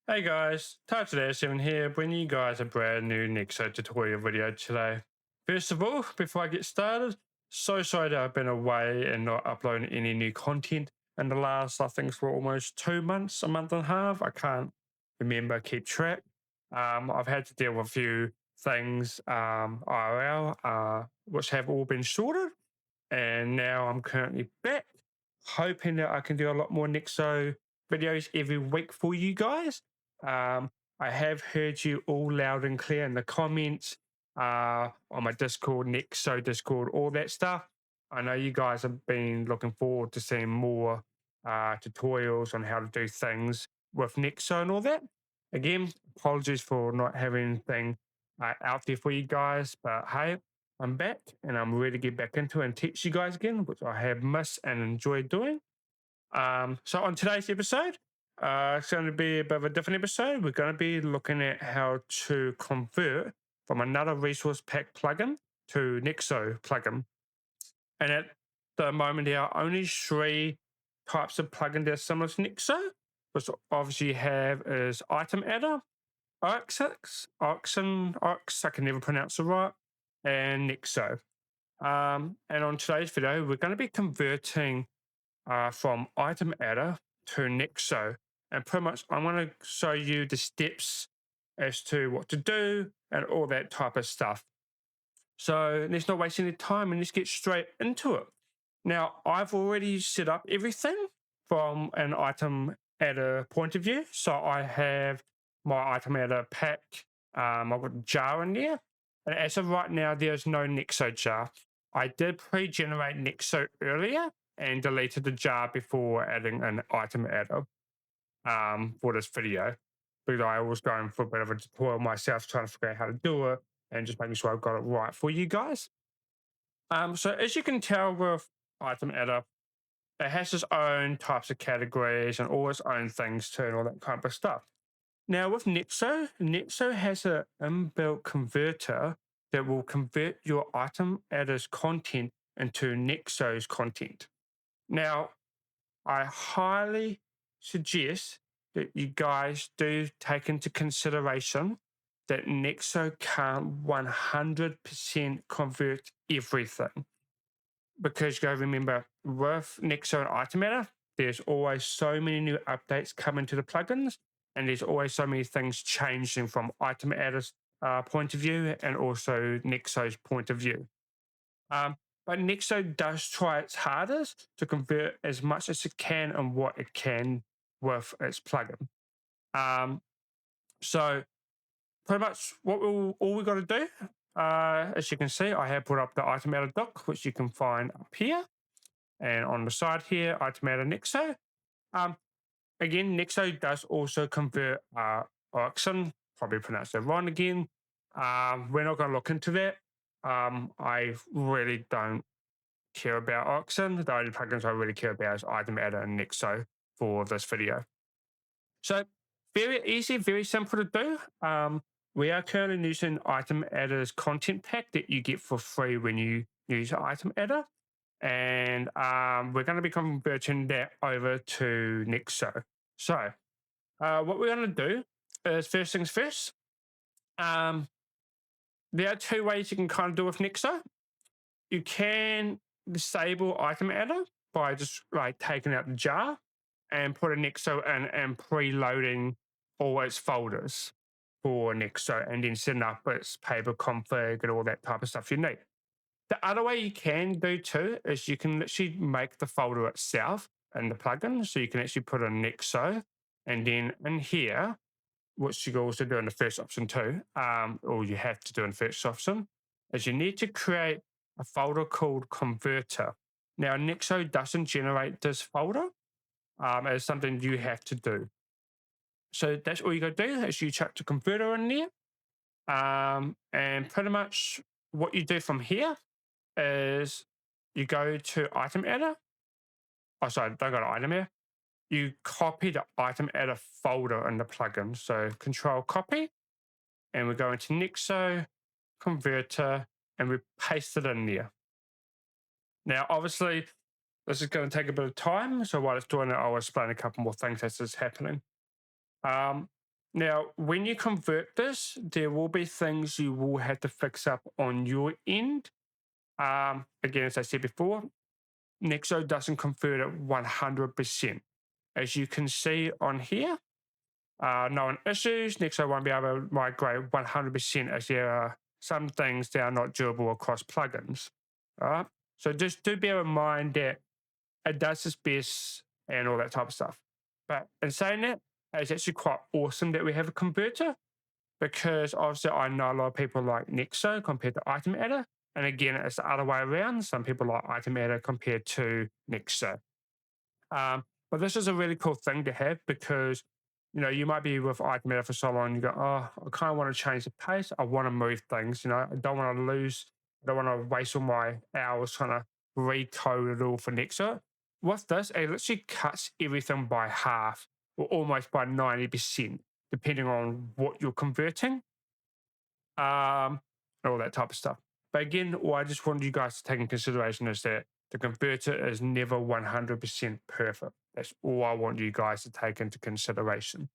Hey guys, ItemsAdder here, bringing you guys a brand new Nexo tutorial video today. First of all, before I get started, so sorry that I've been away and not uploading any new content in the last, I think, for almost 2 months, a month and a half. I can't remember, keep track. I've had to deal with a few things IRL, which have all been sorted, and now I'm currently back, hoping that I can do a lot more Nexo videos every week for you guys. Um, I have heard you all loud and clear in the comments, on my Discord, Nexo Discord, all that stuff. I know you guys have been looking forward to seeing more tutorials on how to do things with Nexo and all that. Again, apologies for not having anything out there for you guys, but hey, I'm back and I'm ready to get back into it and teach you guys again, which I have missed and enjoyed doing. So on today's episode, it's going to be a bit of a different episode. We're going to be looking at how to convert from another resource pack plugin to Nexo plugin. And at the moment, there are only three types of plugin that are similar to Nexo, which obviously you have is ItemsAdder, Ox, I can never pronounce it right, and Nexo. And on today's video, we're going to be converting from ItemsAdder to Nexo. And pretty much, I'm going to show you the steps as to what to do and all that type of stuff. So let's not waste any time and let's get straight into it. Now, I've already set up everything from an ItemsAdder point of view. So I have my ItemsAdder pack. I've got a jar in there. And as of right now, there's no Nexo jar. I did pre-generate Nexo earlier and deleted the jar before adding an ItemsAdder for this video, because I was going for a bit of a tutorial myself, trying to figure out how to do it and just making sure I've got it right for you guys. So as you can tell with ItemsAdder, it has its own types of categories and all its own things too and all that kind of stuff. Now with Nexo has an inbuilt converter that will convert your ItemsAdder's content into Nexo's content. Now, I highly suggest that you guys do take into consideration that Nexo can't 100% convert everything. Because you got to remember, with Nexo and ItemsAdder, there's always so many new updates coming to the plugins, and there's always so many things changing from ItemsAdder's point of view and also Nexo's point of view. But Nexo does try its hardest to convert as much as it can and what it can with its plugin. So pretty much all we got to do, as you can see, I have put up the ItemsAdder doc, which you can find up here. And on the side here, ItemsAdder Nexo. Again, Nexo does also convert Oxen, probably pronounced that wrong again. We're not going to look into that. I really don't care about Oxen. The only plugins I really care about is ItemsAdder and Nexo for this video. So very easy, very simple to do. We are currently using ItemsAdder's content pack that you get for free when you use ItemsAdder. And we're going to be converting that over to Nexo. So what we're going to do is, first things first, there are two ways you can kind of do with Nexo. You can disable ItemsAdder by just like taking out the jar and putting Nexo in and preloading all its folders for Nexo and then setting up its paper config and all that type of stuff you need. The other way you can do too is you can literally make the folder itself in the plugin. So you can actually put in Nexo, and then in here, which you can also do in the first option too, or you have to do in the first option, is you need to create a folder called converter. Now, Nexo doesn't generate this folder. It's something you have to do. So that's all you got to do is you chuck the converter in there. And pretty much what you do from here is you go to ItemsAdder. Oh, sorry, don't go to ItemsAdder. You copy the ItemsAdder folder in the plugin. So Control Copy, and we go into Nexo, Converter, and we paste it in there. Now, obviously, this is going to take a bit of time. So while it's doing it, I'll explain a couple more things as it's happening. Now, when you convert this, there will be things you will have to fix up on your end. Again, as I said before, Nexo doesn't convert it 100%. As you can see on here, known issues, Nexo won't be able to migrate 100% as there are some things that are not durable across plugins. All right. So just do bear in mind that it does its best and all that type of stuff. But in saying that, it's actually quite awesome that we have a converter because obviously I know a lot of people like Nexo compared to ItemAdder. And again, it's the other way around. Some people like ItemAdder compared to Nexo. But this is a really cool thing to have because you might be with ItemAdder for so long and you go, oh, I kind of want to change the pace. I want to move things, I don't want to lose, I don't want to waste all my hours trying to recode it all for Nexo. With this, it literally cuts everything by half or almost by 90%, depending on what you're converting, and all that type of stuff. But again, what I just wanted you guys to take in consideration is that the converter is never 100% perfect. That's all I want you guys to take into consideration.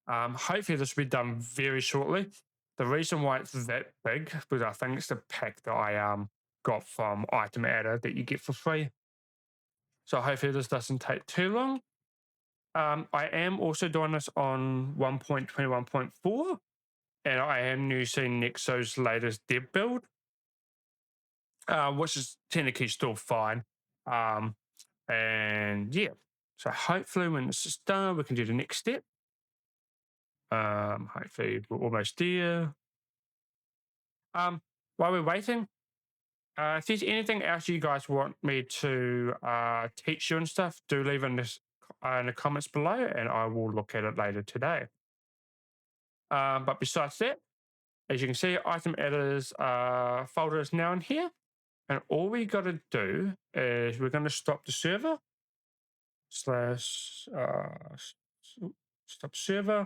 Hopefully, this will be done very shortly. The reason why it's that big because I think it's the pack that I got from ItemAdder that you get for free. So hopefully, this doesn't take too long. I am also doing this on 1.21.4, and I am using Nexo's latest dev build, which is technically still fine. And yeah, so hopefully when this is done, we can do the next step. Hopefully we're almost there. While we're waiting, if there's anything else you guys want me to teach you and stuff, do leave in the comments below, and I will look at it later today. But besides that, as you can see, ItemAdder's folder is now in here. And all we got to do is we're going to stop the server slash stop server.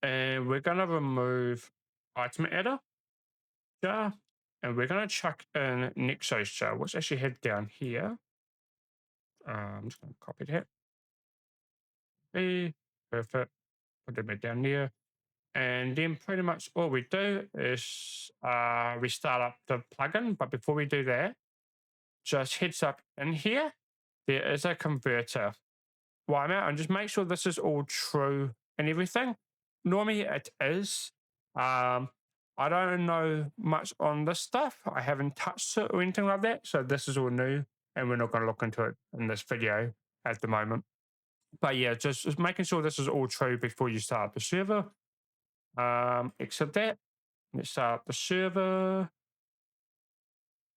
And we're going to remove ItemAdder jar. And we're going to chuck in Nexo's jar, which actually head down here. I'm just going to copy that. Perfect. Put them down there. And then pretty much all we do is we start up the plugin. But before we do that, just heads up in here, there is a converter. While I'm out, and just make sure this is all true and everything. Normally it is. I don't know much on this stuff. I haven't touched it or anything like that. So this is all new and we're not going to look into it in this video at the moment. But yeah, just making sure this is all true before you start up the server. Except that, let's start up the server.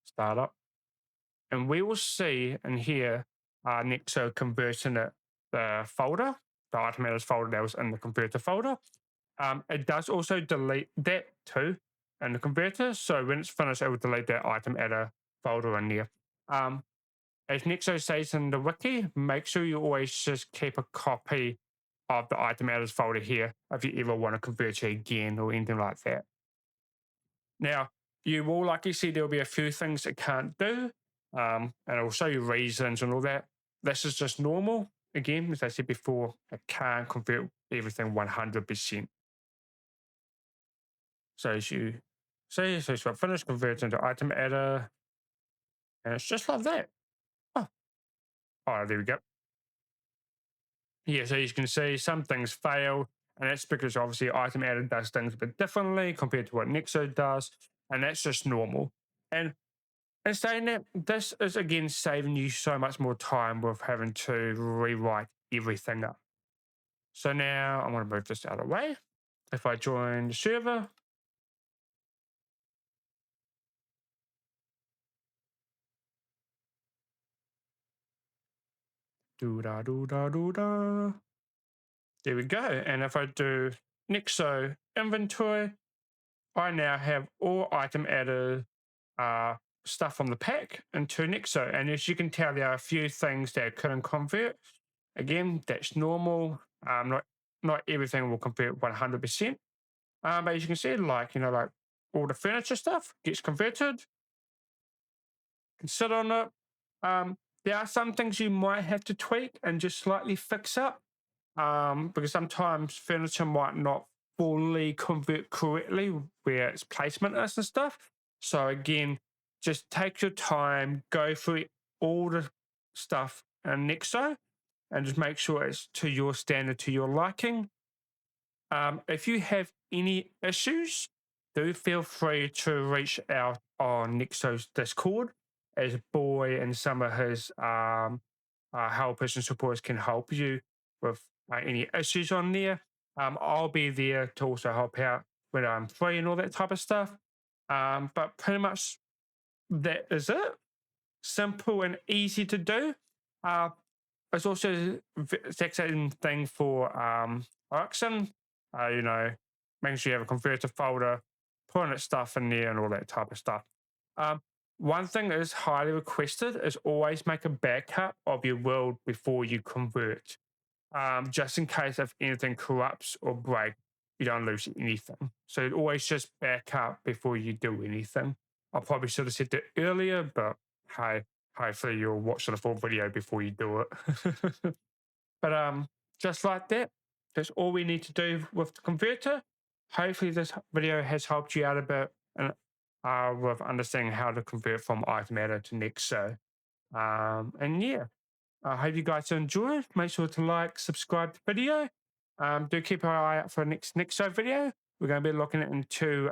Start up. And we will see in here Nexo converting it, the folder, the ItemAdder's folder that was in the converter folder. It does also delete that too in the converter. So when it's finished, it will delete that ItemAdder folder in there. As Nexo says in the wiki, make sure you always just keep a copy of the ItemAdder's folder here if you ever want to convert it again or anything like that. Now, you will likely see there'll be a few things it can't do, and I'll show you reasons and all that. This is just normal. Again, as I said before, it can't convert everything 100%. So as you see, so it's finished, converts into ItemAdder, and it's just like that. Oh, there we go. Yeah, so you can see some things fail, and that's because obviously ItemAdder does things a bit differently compared to what Nexo does, and that's just normal. And saying that, this is again saving you so much more time with having to rewrite everything up. So now I'm going to move this out of the way. If I join the server, there we go. And if I do Nexo inventory, I now have all ItemAdder stuff from the pack into Nexo. And as you can tell, there are a few things that I couldn't convert. Again, that's normal. Not everything will convert 100%. But as you can see, like all the furniture stuff gets converted. Can sit on it. There are some things you might have to tweak and just slightly fix up. because sometimes furniture might not fully convert correctly where its placement is and stuff. So again, just take your time, go through all the stuff in Nexo, and just make sure it's to your standard, to your liking. If you have any issues, do feel free to reach out on Nexo's Discord, as Boy and some of his helpers and supporters can help you with any issues on there. I'll be there to also help out when I'm free and all that type of stuff. But pretty much that is it. Simple and easy to do. Uh, it's also the same thing for Oxen. You know, making sure you have a converter folder, putting its stuff in there and all that type of stuff. Um, One thing that is highly requested is always make a backup of your world before you convert, just in case if anything corrupts or breaks, you don't lose anything. So always just back up before you do anything. I probably should have said that earlier, but hey, hopefully you'll watch the full video before you do it. But just like that, that's all we need to do with the converter. Hopefully this video has helped you out a bit and with understanding how to convert from ItemsAdder to Nexo. And yeah, I hope you guys enjoyed. Make sure to like, subscribe to the video. Do keep an eye out for the next Nexo video. We're going to be looking into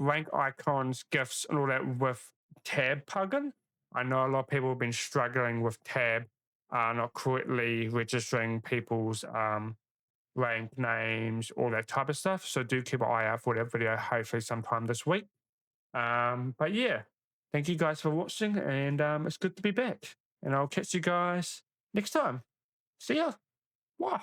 rank icons, GIFs, and all that with tab plugin. I know a lot of people have been struggling with tab, not correctly registering people's rank names, all that type of stuff. So do keep an eye out for that video, hopefully sometime this week. But yeah, thank you guys for watching, and it's good to be back. And I'll catch you guys next time. See ya. Wow.